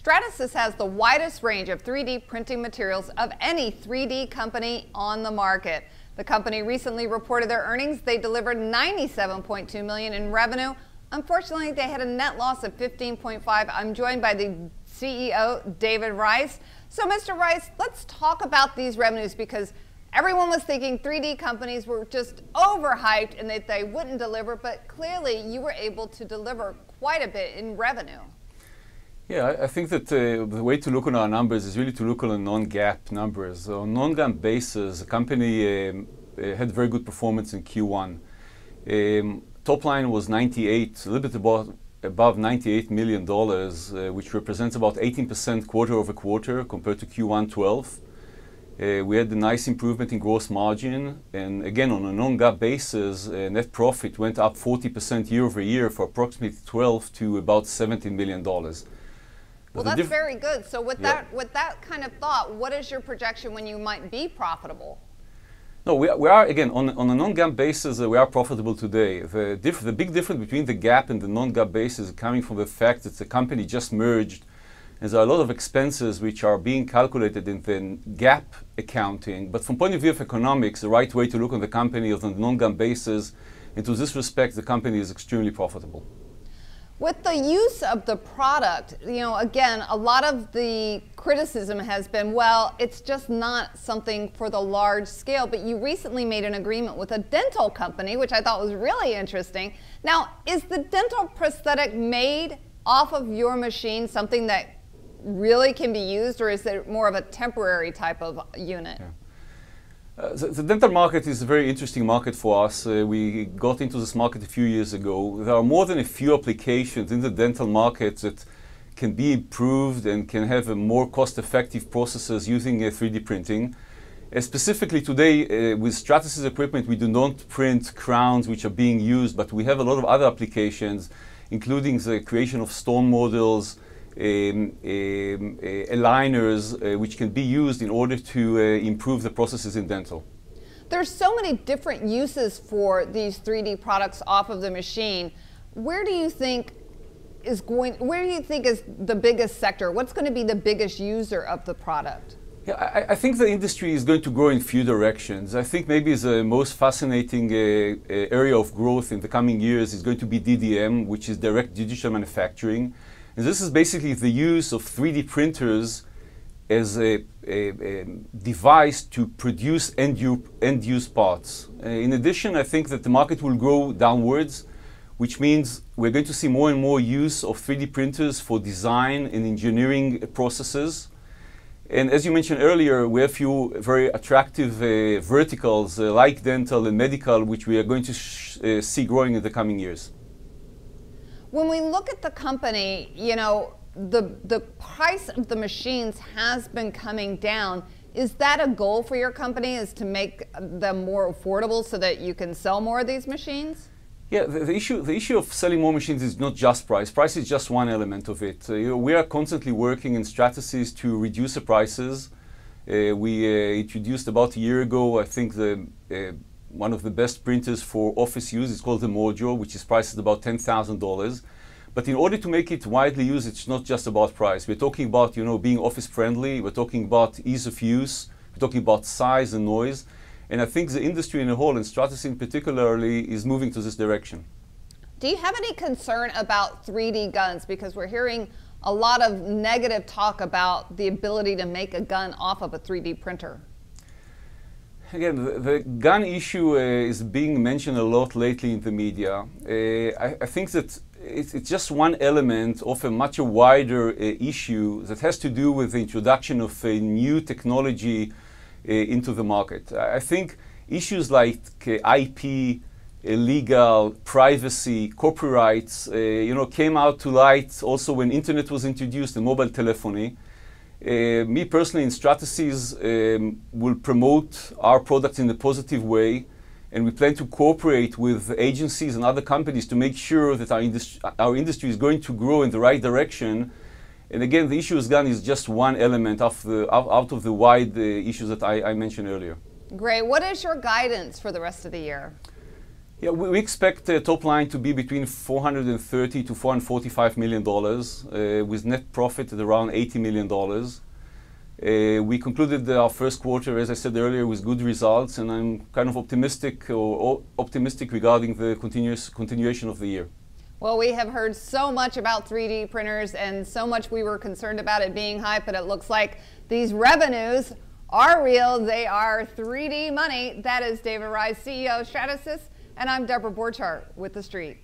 Stratasys has the widest range of 3D printing materials of any 3D company on the market. The company recently reported their earnings. They delivered $97.2 million in revenue. Unfortunately, they had a net loss of $15.5. I'm joined by the CEO, David Reis. So, Mr. Reis, let's talk about these revenues because everyone was thinking 3D companies were just overhyped and that they wouldn't deliver, but clearly you were able to deliver quite a bit in revenue. Yeah, I think that the way to look on our numbers is really to look on non-GAAP numbers. So on non-GAAP basis, the company had very good performance in Q1. Top line was a little bit above $98 million, which represents about 18% quarter over quarter compared to Q1 12. We had a nice improvement in gross margin, and again, on a non-GAAP basis, net profit went up 40% year over year for approximately 12 to about $17 million. Well, that's very good. So with that kind of thought, what is your projection when you might be profitable? No, we are again, on a non-GAAP basis, we are profitable today. The big difference between the GAAP and the non-GAAP basis is coming from the fact that the company just merged. And there are a lot of expenses which are being calculated in the GAAP accounting. But from point of view of economics, the right way to look on the company is on the non-GAAP basis. And to this respect, the company is extremely profitable. With the use of the product, again, a lot of the criticism has been, well, it's just not something for the large scale, but you recently made an agreement with a dental company, which I thought was really interesting. Now, is the dental prosthetic made off of your machine something that really can be used, or is it more of a temporary type of unit? Yeah. The dental market is a very interesting market for us. We got into this market a few years ago. There are more than a few applications in the dental market that can be improved and can have a more cost-effective processes using 3D printing. Specifically today, with Stratasys equipment, we do not print crowns which are being used, but we have a lot of other applications, including the creation of stone models, aligners, which can be used in order to improve the processes in dental. There's so many different uses for these 3D products off of the machine. Where do you think is the biggest sector? What's going to be the biggest user of the product? Yeah, I think the industry is going to grow in a few directions. I think maybe the most fascinating area of growth in the coming years is going to be DDM, which is direct digital manufacturing. And this is basically the use of 3D printers as a device to produce end-use parts. In addition, I think that the market will grow downwards, which means we're going to see more and more use of 3D printers for design and engineering processes. And as you mentioned earlier, we have a few very attractive verticals like dental and medical, which we are going to see growing in the coming years. When we look at the company, the price of the machines has been coming down. Is that a goal for your company, is to make them more affordable so that you can sell more of these machines? Yeah, the issue of selling more machines is not just price. Price is just one element of it. We are constantly working in Stratasys to reduce the prices. We introduced about a year ago, I think, one of the best printers for office use is called the Mojo, which is priced at about $10,000. But in order to make it widely used, it's not just about price. We're talking about, being office friendly. We're talking about ease of use. We're talking about size and noise. And I think the industry in a whole, and Stratasys particularly, is moving to this direction. Do you have any concern about 3D guns? Because we're hearing a lot of negative talk about the ability to make a gun off of a 3D printer. Again, the gun issue is being mentioned a lot lately in the media. I think that it's just one element of a much wider issue that has to do with the introduction of a new technology into the market. I think issues like IP, legal, privacy, copyrights, came out to light also when internet was introduced and mobile telephony. Me personally in Stratasys will promote our products in a positive way, and we plan to cooperate with agencies and other companies to make sure that our industry is going to grow in the right direction. And again, the issue of gun is just one element out of the wide issues that I mentioned earlier. Great. What is your guidance for the rest of the year? Yeah, we expect top line to be between $430 to $445 million, with net profit at around $80 million. We concluded our first quarter, as I said earlier, with good results, and I'm kind of optimistic regarding the continuation of the year. Well, we have heard so much about 3D printers and so much we were concerned about it being hype, but it looks like these revenues are real. They are 3D money. That is David Reis, CEO of Stratasys, and I'm Deborah Borchardt with The Street.